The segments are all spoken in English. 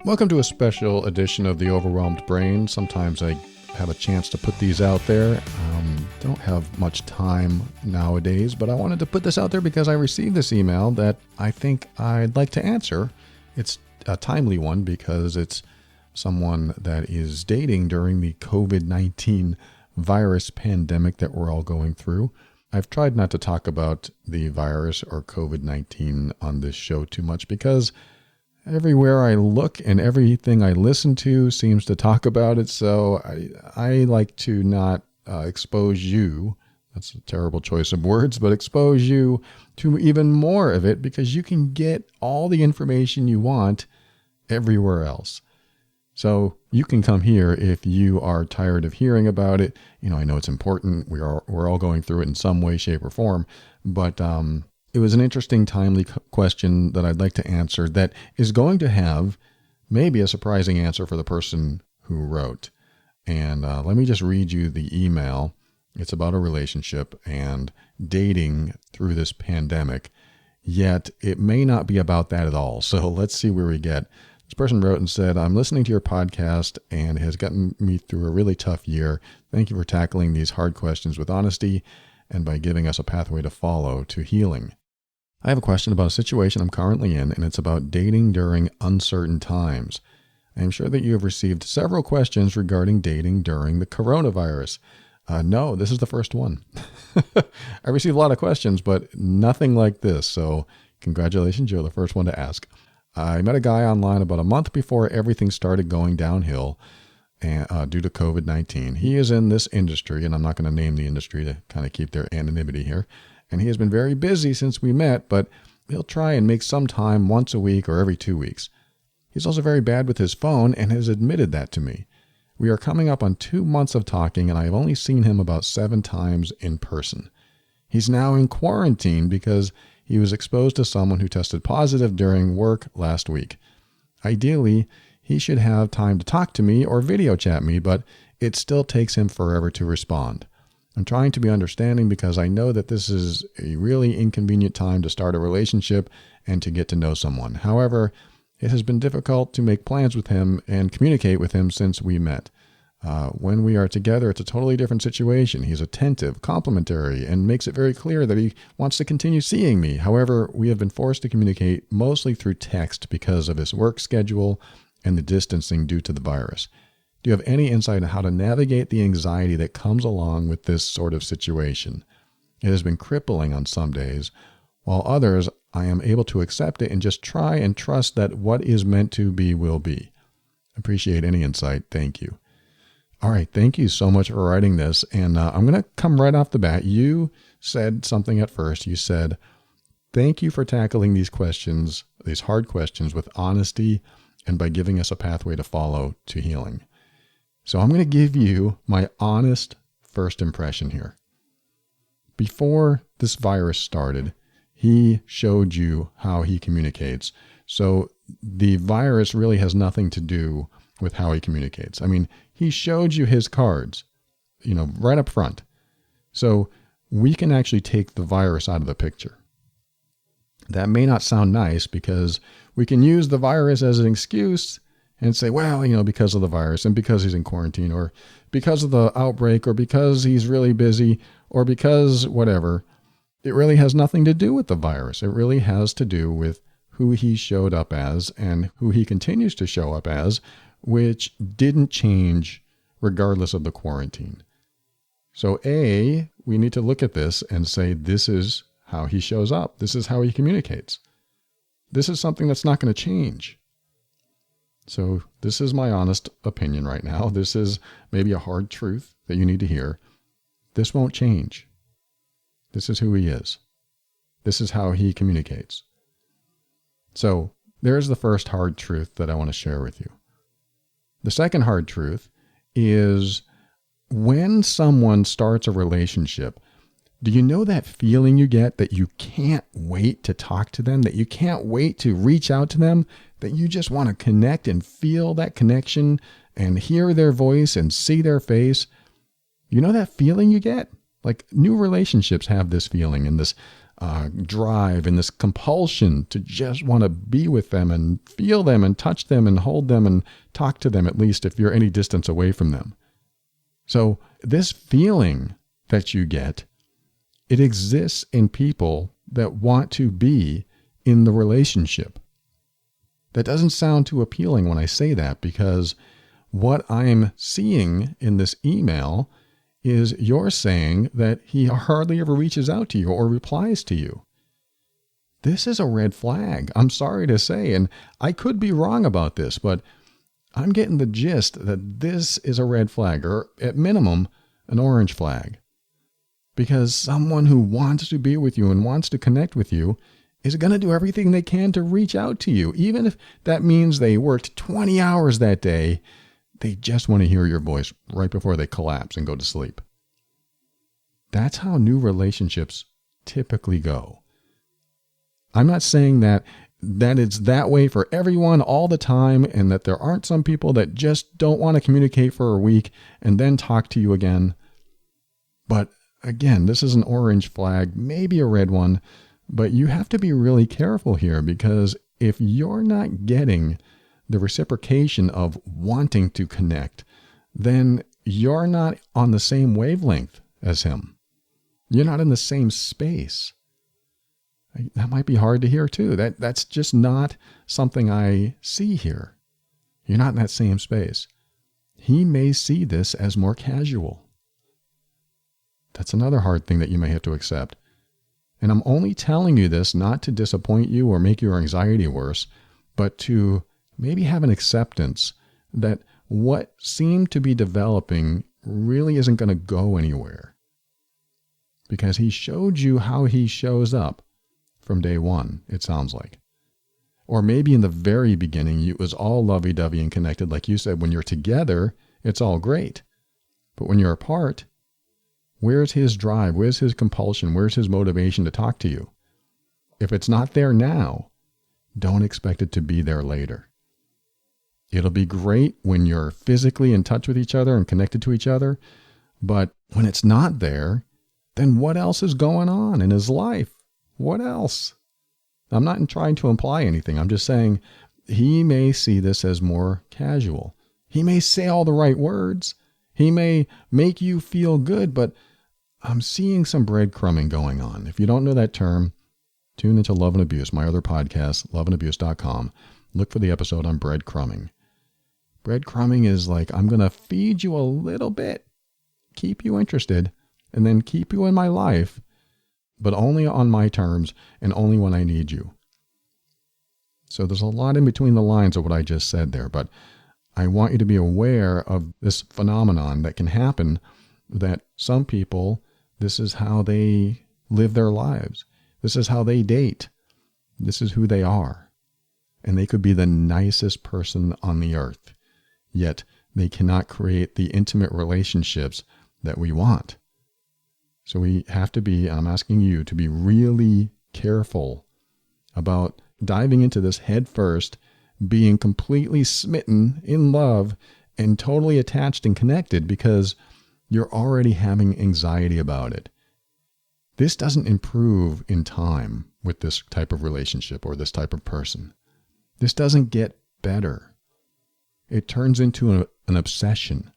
Welcome to a special edition of The Overwhelmed Brain. Sometimes I have a chance to put these out there. Don't have much time nowadays, but I wanted to put this out there because I received this email that I think I'd like to answer. It's a timely one because it's someone that is dating during the COVID-19 virus pandemic that we're all going through. I've tried not to talk about the virus or COVID-19 on this show too much because everywhere I look and everything I listen to seems to talk about it. So I like to not expose you. That's a terrible choice of words, but expose you to even more of it because you can get all the information you want everywhere else. So you can come here if you are tired of hearing about it. You know, I know it's important. We're all going through it in some way, shape, or form. But it was an interesting, timely question that I'd like to answer that is going to have maybe a surprising answer for the person who wrote. And let me just read you the email. It's about a relationship and dating through this pandemic, yet it may not be about that at all. So let's see where we get. This person wrote and said, I'm listening to your podcast and it has gotten me through a really tough year. Thank you for tackling these hard questions with honesty and by giving us a pathway to follow to healing. I have a question about a situation I'm currently in, and it's about dating during uncertain times. I am sure that you have received several questions regarding dating during the coronavirus. No, this is the first one. I received a lot of questions, but nothing like this. So congratulations, you're the first one to ask. I met a guy online about a month before everything started going downhill due to COVID-19. He is in this industry, and I'm not going to name the industry to kind of keep their anonymity here. And he has been very busy since we met, but he'll try and make some time once a week or every 2 weeks. He's also very bad with his phone and has admitted that to me. We are coming up on 2 months of talking, and I have only seen him about 7 times in person. He's now in quarantine because he was exposed to someone who tested positive during work last week. Ideally, he should have time to talk to me or video chat me, but it still takes him forever to respond. I'm trying to be understanding because I know that this is a really inconvenient time to start a relationship and to get to know someone. However, it has been difficult to make plans with him and communicate with him since we met. When we are together, it's a totally different situation. He's attentive, complimentary, and makes it very clear that he wants to continue seeing me. However, we have been forced to communicate mostly through text because of his work schedule and the distancing due to the virus. Do you have any insight on how to navigate the anxiety that comes along with this sort of situation? It has been crippling on some days, while others I am able to accept it and just try and trust that what is meant to be will be. Appreciate any insight. Thank you. All right. Thank you so much for writing this. And I'm going to come right off the bat. You said something at first. You said, thank you for tackling these questions, these hard questions with honesty and by giving us a pathway to follow to healing. So I'm going to give you my honest first impression here. Before this virus started, he showed you how he communicates. So the virus really has nothing to do with how he communicates. I mean, he showed you his cards, right up front. So we can actually take the virus out of the picture. That may not sound nice because we can use the virus as an excuse and say, well, because of the virus and because he's in quarantine or because of the outbreak or because he's really busy or because whatever. It really has nothing to do with the virus. It really has to do with who he showed up as and who he continues to show up as, which didn't change regardless of the quarantine. So we need to look at this and say, this is how he shows up. This is how he communicates. This is something that's not going to change. So this is my honest opinion right now. This is maybe a hard truth that you need to hear. This won't change. This is who he is. This is how he communicates. So there's the first hard truth that I want to share with you. The second hard truth is when someone starts a relationship, do you know that feeling you get that you can't wait to talk to them, that you can't wait to reach out to them, that you just want to connect and feel that connection and hear their voice and see their face? You know that feeling you get? Like new relationships have this feeling and this drive and this compulsion to just want to be with them and feel them and touch them and hold them and talk to them, at least if you're any distance away from them. So this feeling that you get, it exists in people that want to be in the relationship. That doesn't sound too appealing when I say that, because what I'm seeing in this email is you're saying that he hardly ever reaches out to you or replies to you. This is a red flag, I'm sorry to say, and I could be wrong about this, but I'm getting the gist that this is a red flag, or at minimum, an orange flag. Because someone who wants to be with you and wants to connect with you is going to do everything they can to reach out to you. Even if that means they worked 20 hours that day, they just want to hear your voice right before they collapse and go to sleep. That's how new relationships typically go. I'm not saying that it's that way for everyone all the time, and that there aren't some people that just don't want to communicate for a week and then talk to you again. But again, this is an orange flag, maybe a red one, but you have to be really careful here, because if you're not getting the reciprocation of wanting to connect, then you're not on the same wavelength as him. You're not in the same space. That might be hard to hear too. That's just not something I see here. You're not in that same space. He may see this as more casual. That's another hard thing that you may have to accept. And I'm only telling you this not to disappoint you or make your anxiety worse, but to maybe have an acceptance that what seemed to be developing really isn't going to go anywhere. Because he showed you how he shows up from day one, it sounds like. Or maybe in the very beginning, it was all lovey-dovey and connected. Like you said, when you're together, it's all great. But when you're apart, where's his drive? Where's his compulsion? Where's his motivation to talk to you? If it's not there now, don't expect it to be there later. It'll be great when you're physically in touch with each other and connected to each other. But when it's not there, then what else is going on in his life? What else? I'm not trying to imply anything. I'm just saying he may see this as more casual. He may say all the right words. He may make you feel good, but I'm seeing some breadcrumbing going on. If you don't know that term, tune into Love and Abuse, my other podcast, loveandabuse.com. Look for the episode on breadcrumbing. Breadcrumbing is like, I'm going to feed you a little bit, keep you interested, and then keep you in my life, but only on my terms and only when I need you. So there's a lot in between the lines of what I just said there, but I want you to be aware of this phenomenon that can happen, that some people, this is how they live their lives. This is how they date. This is who they are. And they could be the nicest person on the earth, yet they cannot create the intimate relationships that we want. So we have to be, I'm asking you to be really careful about diving into this head first, being completely smitten in love and totally attached and connected, because you're already having anxiety about it. This doesn't improve in time with this type of relationship or this type of person. This doesn't get better. It turns into an obsession.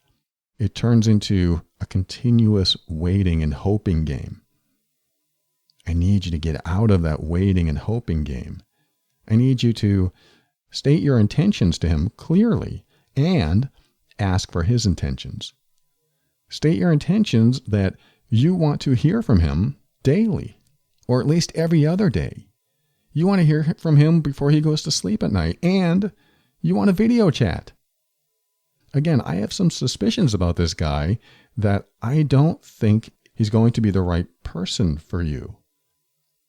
It turns into a continuous waiting and hoping game. I need you to get out of that waiting and hoping game. I need you to state your intentions to him clearly and ask for his intentions. State your intentions that you want to hear from him daily, or at least every other day. You want to hear from him before he goes to sleep at night, and you want a video chat. Again, I have some suspicions about this guy that I don't think he's going to be the right person for you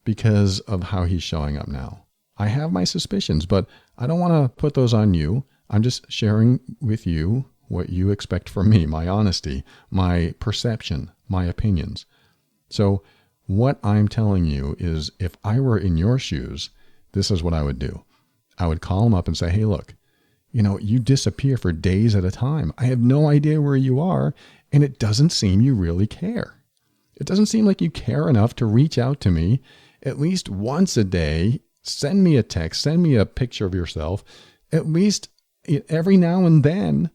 because of how he's showing up now. I have my suspicions, but I don't want to put those on you. I'm just sharing with you what you expect from me, my honesty, my perception, my opinions. So what I'm telling you is, if I were in your shoes, this is what I would do. I would call him up and say, hey, look, you disappear for days at a time. I have no idea where you are, and it doesn't seem you really care. It doesn't seem like you care enough to reach out to me at least once a day, send me a text, send me a picture of yourself, at least every now and then,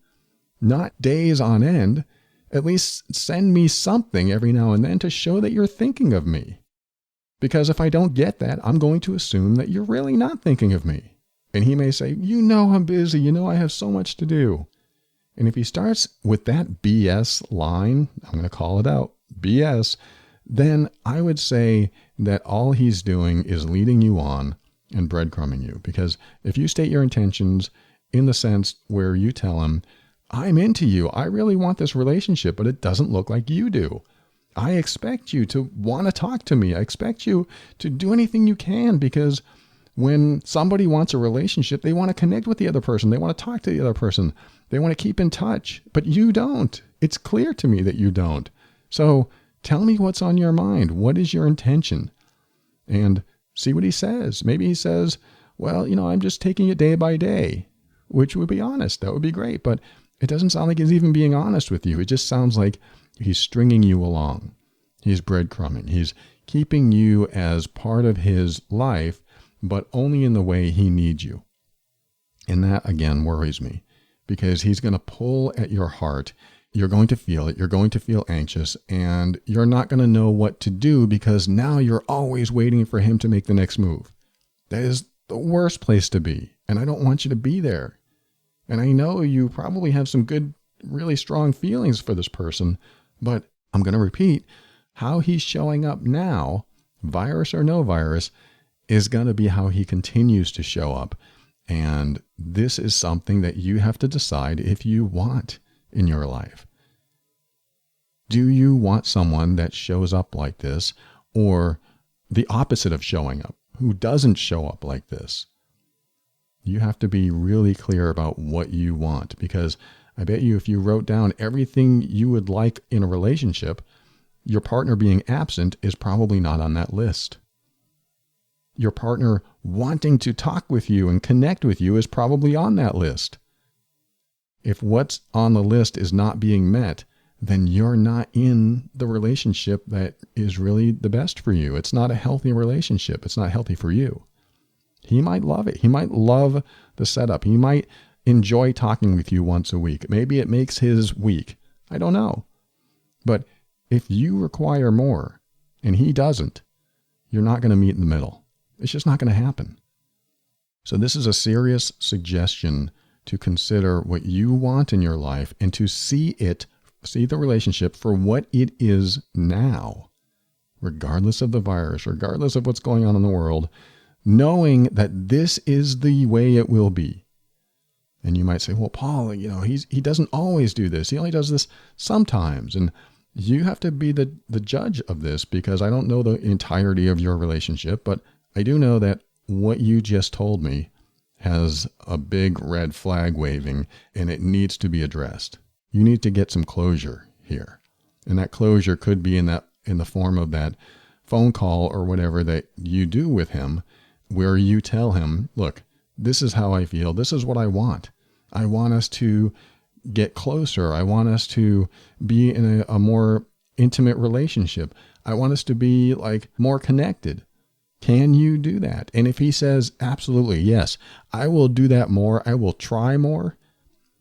not days on end, at least send me something every now and then to show that you're thinking of me. Because if I don't get that, I'm going to assume that you're really not thinking of me. And he may say, I'm busy, I have so much to do. And if he starts with that BS line, I'm going to call it out, BS, then I would say that all he's doing is leading you on and breadcrumbing you. Because if you state your intentions in the sense where you tell him, I'm into you, I really want this relationship, but it doesn't look like you do. I expect you to want to talk to me. I expect you to do anything you can, because when somebody wants a relationship, they want to connect with the other person. They want to talk to the other person. They want to keep in touch, but you don't. It's clear to me that you don't. So tell me what's on your mind. What is your intention? And see what he says. Maybe he says, well, I'm just taking it day by day, which would be honest. That would be great. But it doesn't sound like he's even being honest with you. It just sounds like he's stringing you along. He's breadcrumbing. He's keeping you as part of his life, but only in the way he needs you. And that, again, worries me, because he's going to pull at your heart. You're going to feel it. You're going to feel anxious, and you're not going to know what to do, because now you're always waiting for him to make the next move. That is the worst place to be, and I don't want you to be there. And I know you probably have some good, really strong feelings for this person, but I'm going to repeat, how he's showing up now, virus or no virus, is going to be how he continues to show up. And this is something that you have to decide if you want in your life. Do you want someone that shows up like this, or the opposite of showing up, who doesn't show up like this? You have to be really clear about what you want, because I bet you if you wrote down everything you would like in a relationship, your partner being absent is probably not on that list. Your partner wanting to talk with you and connect with you is probably on that list. If what's on the list is not being met, then you're not in the relationship that is really the best for you. It's not a healthy relationship. It's not healthy for you. He might love it. He might love the setup. He might enjoy talking with you once a week. Maybe it makes his week. I don't know. But if you require more and he doesn't, you're not going to meet in the middle. It's just not going to happen. So this is a serious suggestion to consider what you want in your life and to see the relationship for what it is now, regardless of the virus, regardless of what's going on in the world, knowing that this is the way it will be. And you might say, well, Paul, he doesn't always do this. He only does this sometimes. And you have to be the judge of this, because I don't know the entirety of your relationship, but I do know that what you just told me has a big red flag waving, and it needs to be addressed. You need to get some closure here. And that closure could be in the form of that phone call or whatever that you do with him, where you tell him, look, this is how I feel. This is what I want. I want us to get closer. I want us to be in a more intimate relationship. I want us to be more connected. Can you do that? And if he says, absolutely, yes, I will do that more, I will try more,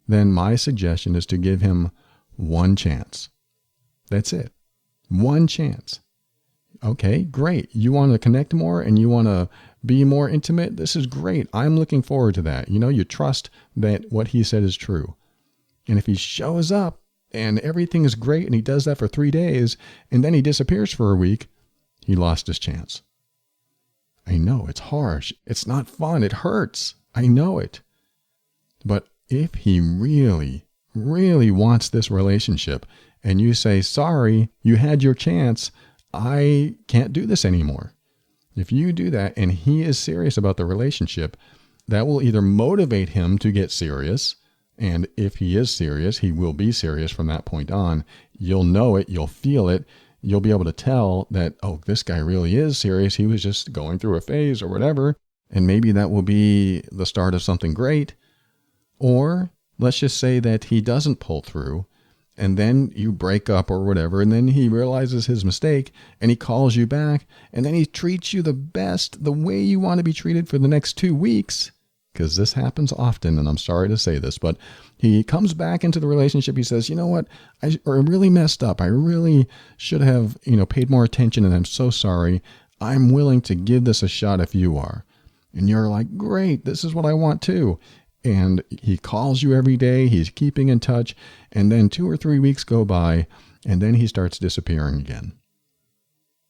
then my suggestion is to give him one chance. That's it. One chance. Okay, great. You want to connect more and you want to be more intimate? This is great. I'm looking forward to that. You trust that what he said is true. And if he shows up and everything is great and he does that for 3 days and then he disappears for a week, he lost his chance. I know it's harsh. It's not fun. It hurts. I know it. But if he really, really wants this relationship and you say, sorry, you had your chance, I can't do this anymore. If you do that and he is serious about the relationship, that will either motivate him to get serious. And if he is serious, he will be serious from that point on. You'll know it. You'll feel it. You'll be able to tell that, oh, this guy really is serious. He was just going through a phase or whatever. And maybe that will be the start of something great. Or let's just say that he doesn't pull through and then you break up or whatever, and then he realizes his mistake and he calls you back, and then he treats you the best, the way you want to be treated for the next 2 weeks, because this happens often, and I'm sorry to say this, but he comes back into the relationship. He says, you know what, I really messed up. I really should have, paid more attention, and I'm so sorry. I'm willing to give this a shot if you are. And you're like, great, this is what I want too. And he calls you every day. He's keeping in touch. And then 2 or 3 weeks go by, and then he starts disappearing again.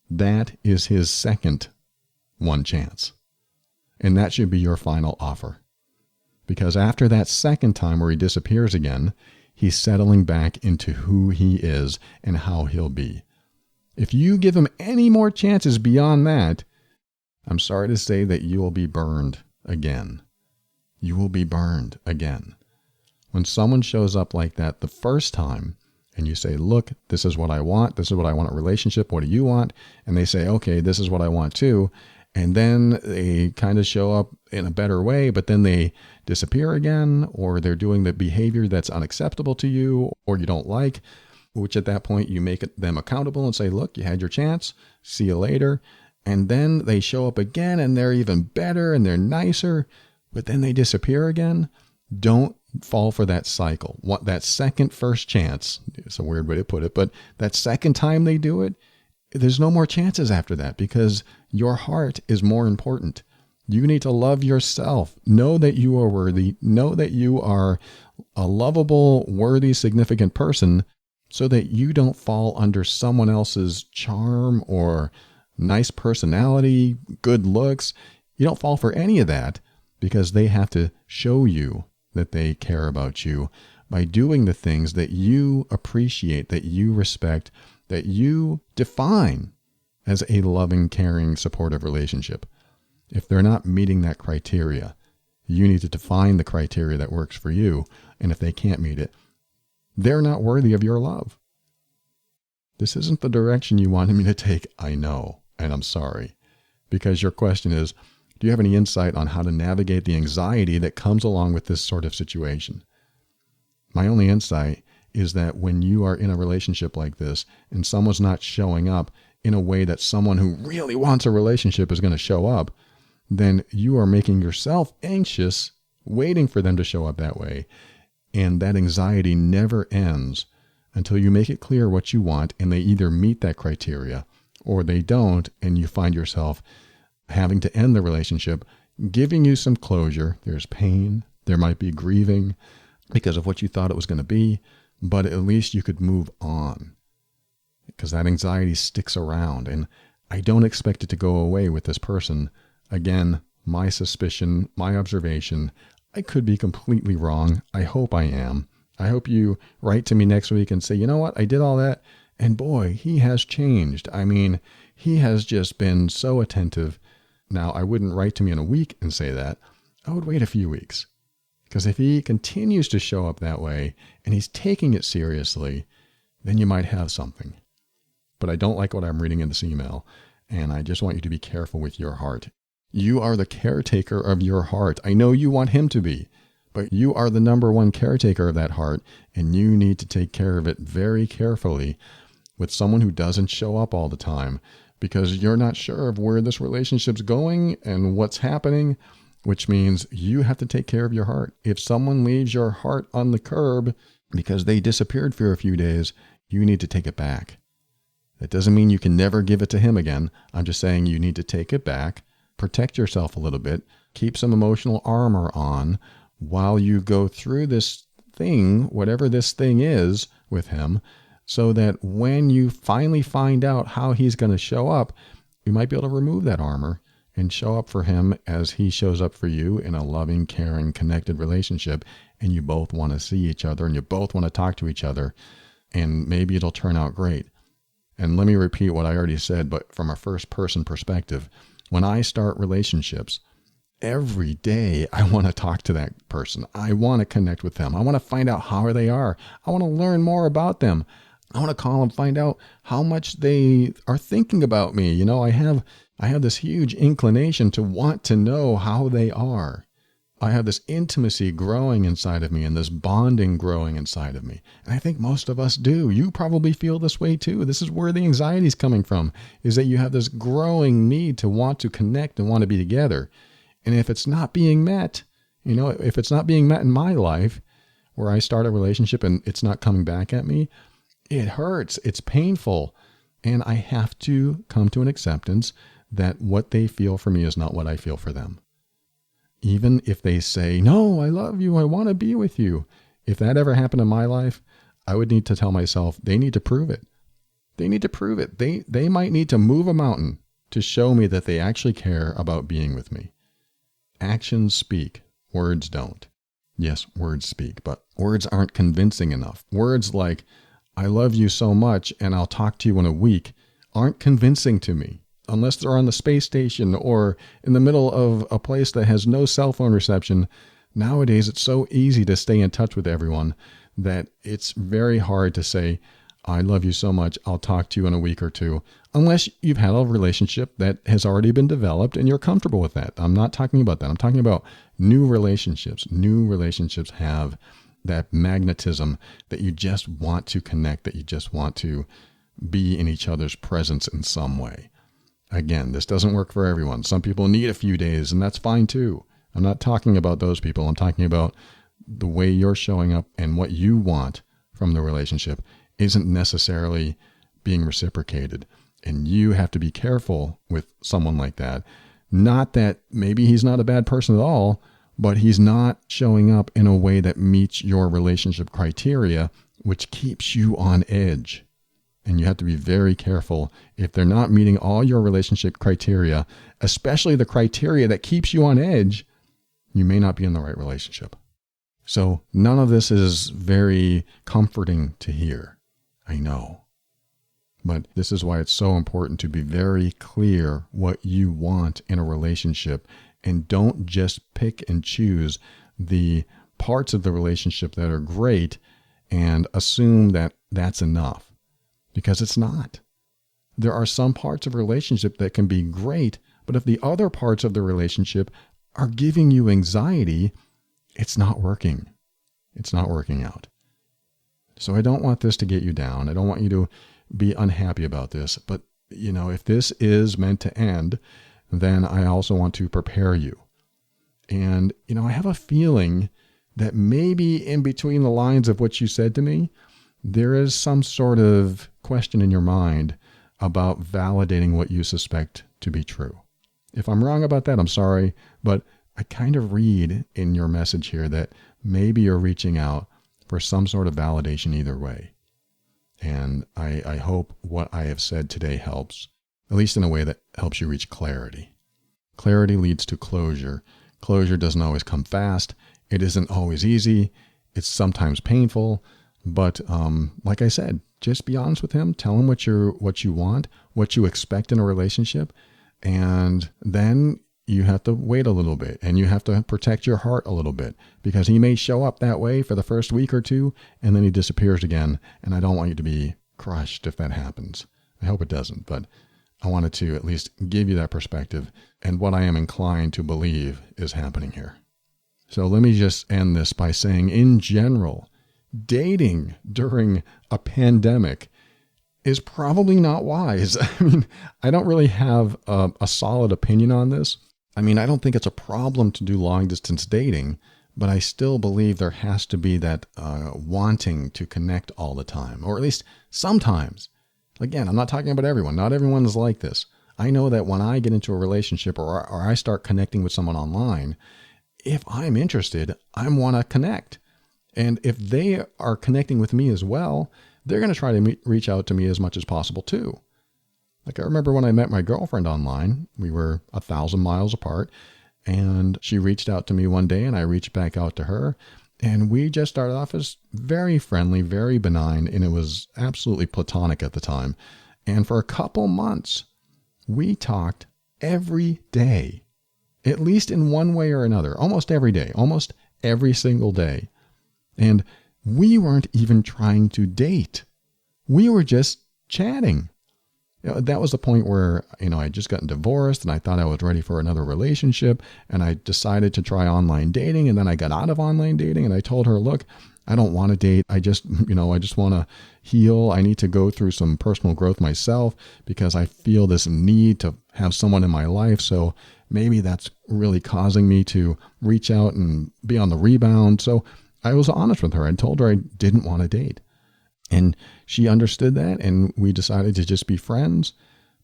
That is his second one chance. And that should be your final offer. Because after that second time where he disappears again, he's settling back into who he is and how he'll be. If you give him any more chances beyond that, I'm sorry to say that you will be burned again. You will be burned again. When someone shows up like that the first time, and you say, look, this is what I want. This is what I want in a relationship. What do you want? And they say, okay, this is what I want too. And then they kind of show up in a better way, but then they disappear again, or they're doing the behavior that's unacceptable to you or you don't like, which at that point you make them accountable and say, look, you had your chance. See you later. And then they show up again and they're even better and they're nicer, but then they disappear again. Don't fall for that cycle. That second first chance, it's a weird way to put it, but that second time they do it, there's no more chances after that because your heart is more important. You need to love yourself. Know that you are worthy. Know that you are a lovable, worthy, significant person so that you don't fall under someone else's charm or nice personality, good looks. You don't fall for any of that because they have to show you that they care about you by doing the things that you appreciate, that you respect, that you define as a loving, caring, supportive relationship. If they're not meeting that criteria, you need to define the criteria that works for you. And if they can't meet it, they're not worthy of your love. This isn't the direction you wanted me to take, I know, and I'm sorry. Because your question is, do you have any insight on how to navigate the anxiety that comes along with this sort of situation? My only insight is that when you are in a relationship like this and someone's not showing up in a way that someone who really wants a relationship is going to show up, then you are making yourself anxious, waiting for them to show up that way. And that anxiety never ends until you make it clear what you want and they either meet that criteria or they don't, and you find yourself having to end the relationship, giving you some closure. There's pain. There might be grieving because of what you thought it was going to be, but at least you could move on because that anxiety sticks around. And I don't expect it to go away with this person. Again, my suspicion, my observation, I could be completely wrong. I hope I am. I hope you write to me next week and say, you know what, I did all that. And boy, he has changed. I mean, he has just been so attentive. Now, I wouldn't write to me in a week and say that. I would wait a few weeks. Because if he continues to show up that way and he's taking it seriously, then you might have something. But I don't like what I'm reading in this email, and I just want you to be careful with your heart. You are the caretaker of your heart. I know you want him to be, but you are the number one caretaker of that heart, and you need to take care of it very carefully with someone who doesn't show up all the time because you're not sure of where this relationship's going and what's happening, which means you have to take care of your heart. If someone leaves your heart on the curb because they disappeared for a few days, you need to take it back. That doesn't mean you can never give it to him again. I'm just saying you need to take it back, protect yourself a little bit, keep some emotional armor on while you go through this thing, whatever this thing is with him, so that when you finally find out how he's going to show up, you might be able to remove that armor and show up for him as he shows up for you in a loving, caring, connected relationship. And you both want to see each other and you both want to talk to each other. And maybe it'll turn out great. And let me repeat what I already said, but from a first person perspective, when I start relationships, every day I want to talk to that person. I want to connect with them. I want to find out how they are. I want to learn more about them. I want to call and find out how much they are thinking about me. You know, I have this huge inclination to want to know how they are. I have this intimacy growing inside of me and this bonding growing inside of me. And I think most of us do. You probably feel this way too. This is where the anxiety is coming from, is that you have this growing need to want to connect and want to be together. And if it's not being met, if it's not being met in my life, where I start a relationship and it's not coming back at me, it hurts. It's painful. And I have to come to an acceptance that what they feel for me is not what I feel for them. Even if they say, no, I love you, I want to be with you. If that ever happened in my life, I would need to tell myself they need to prove it. They need to prove it. They might need to move a mountain to show me that they actually care about being with me. Actions speak, words don't. Yes, words speak, but words aren't convincing enough. Words like, I love you so much and I'll talk to you in a week, aren't convincing to me. Unless they're on the space station or in the middle of a place that has no cell phone reception. Nowadays, it's so easy to stay in touch with everyone that it's very hard to say, I love you so much, I'll talk to you in a week or two, unless you've had a relationship that has already been developed and you're comfortable with that. I'm not talking about that. I'm talking about new relationships. New relationships have that magnetism that you just want to connect, that you just want to be in each other's presence in some way. Again, this doesn't work for everyone. Some people need a few days, and that's fine too. I'm not talking about those people. I'm talking about the way you're showing up and what you want from the relationship isn't necessarily being reciprocated. And you have to be careful with someone like that. Not that maybe he's not a bad person at all, but he's not showing up in a way that meets your relationship criteria, which keeps you on edge. And you have to be very careful if they're not meeting all your relationship criteria, especially the criteria that keeps you on edge, you may not be in the right relationship. So none of this is very comforting to hear. I know. But this is why it's so important to be very clear what you want in a relationship, and don't just pick and choose the parts of the relationship that are great and assume that that's enough. Because it's not. There are some parts of a relationship that can be great, but if the other parts of the relationship are giving you anxiety, it's not working. It's not working out. So I don't want this to get you down. I don't want you to be unhappy about this. But, if this is meant to end, then I also want to prepare you. And, I have a feeling that maybe in between the lines of what you said to me, there is some sort of question in your mind about validating what you suspect to be true. If I'm wrong about that, I'm sorry, but I kind of read in your message here that maybe you're reaching out for some sort of validation either way. And I hope what I have said today helps, at least in a way that helps you reach clarity. Clarity leads to closure. Closure doesn't always come fast. It isn't always easy. It's sometimes painful. But like I said, just be honest with him. Tell him what you want, what you expect in a relationship. And then you have to wait a little bit, and you have to protect your heart a little bit, because he may show up that way for the first week or two, and then he disappears again. And I don't want you to be crushed if that happens. I hope it doesn't, but I wanted to at least give you that perspective and what I am inclined to believe is happening here. So let me just end this by saying, in general, dating during a pandemic is probably not wise. I don't really have a solid opinion on this. I don't think it's a problem to do long distance dating, but I still believe there has to be that wanting to connect all the time, or at least sometimes. Again, I'm not talking about everyone. Not everyone is like this. I know that when I get into a relationship or I start connecting with someone online, if I'm interested, I want to connect. And if they are connecting with me as well, they're going to try to reach out to me as much as possible too. Like I remember when I met my girlfriend online, we were 1,000 miles apart, and she reached out to me one day and I reached back out to her. And we just started off as very friendly, very benign, and it was absolutely platonic at the time. And for a couple months, we talked every day, at least in one way or another, almost every day, almost every single day. And we weren't even trying to date. We were just chatting. that was the point where, I just gotten divorced and I thought I was ready for another relationship, and I decided to try online dating, and then I got out of online dating, and I told her, look, I don't want to date. I just want to heal. I need to go through some personal growth myself because I feel this need to have someone in my life. So maybe that's really causing me to reach out and be on the rebound. So I was honest with her and told her I didn't want to date. And she understood that, and we decided to just be friends.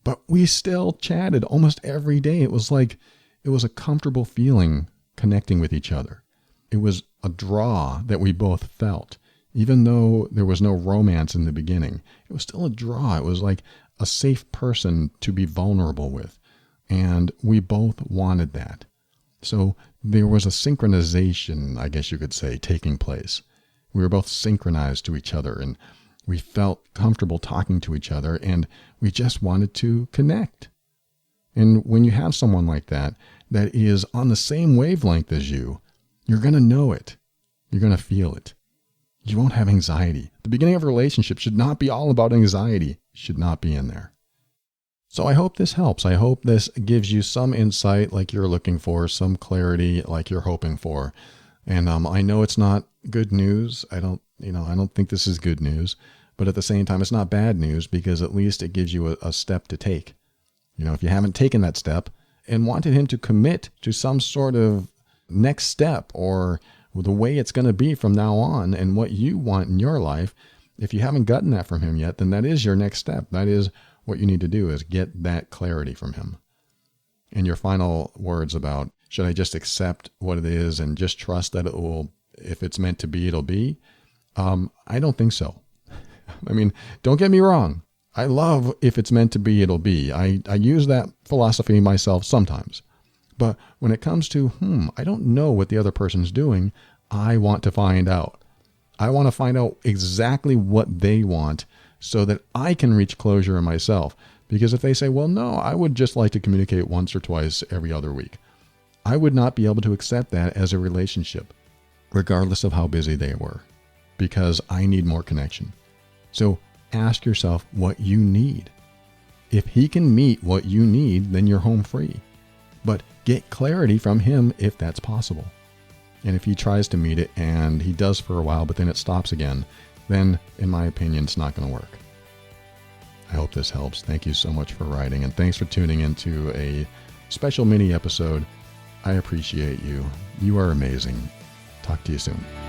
But we still chatted almost every day. It was a comfortable feeling connecting with each other. It was a draw that we both felt. Even though there was no romance in the beginning, it was still a draw. It was like a safe person to be vulnerable with. And we both wanted that. So there was a synchronization, I guess you could say, taking place. We were both synchronized to each other, and we felt comfortable talking to each other, and we just wanted to connect. And when you have someone like that is on the same wavelength as you, you're going to know it. You're going to feel it. You won't have anxiety. The beginning of a relationship should not be all about anxiety. It should not be in there. So I hope this helps. I hope this gives you some insight like you're looking for, some clarity like you're hoping for. And I know it's not good news. I don't think this is good news. But at the same time, it's not bad news because at least it gives you a step to take. If you haven't taken that step and wanted him to commit to some sort of next step or the way it's going to be from now on and what you want in your life, if you haven't gotten that from him yet, then that is your next step. That is what you need to do, is get that clarity from him. And your final words about, should I just accept what it is and just trust that it will, if it's meant to be, it'll be? I don't think so. I mean, don't get me wrong. I love if it's meant to be, it'll be. I use that philosophy myself sometimes. But when it comes to, I don't know what the other person's doing, I want to find out. I want to find out exactly what they want so that I can reach closure in myself. Because if they say, well, no, I would just like to communicate once or twice every other week, I would not be able to accept that as a relationship, regardless of how busy they were, because I need more connection. So ask yourself what you need. If he can meet what you need, then you're home free. But get clarity from him if that's possible. And if he tries to meet it and he does for a while, but then it stops again, then in my opinion, it's not going to work. I hope this helps. Thank you so much for writing, and thanks for tuning into a special mini episode. I appreciate you. You are amazing. Talk to you soon.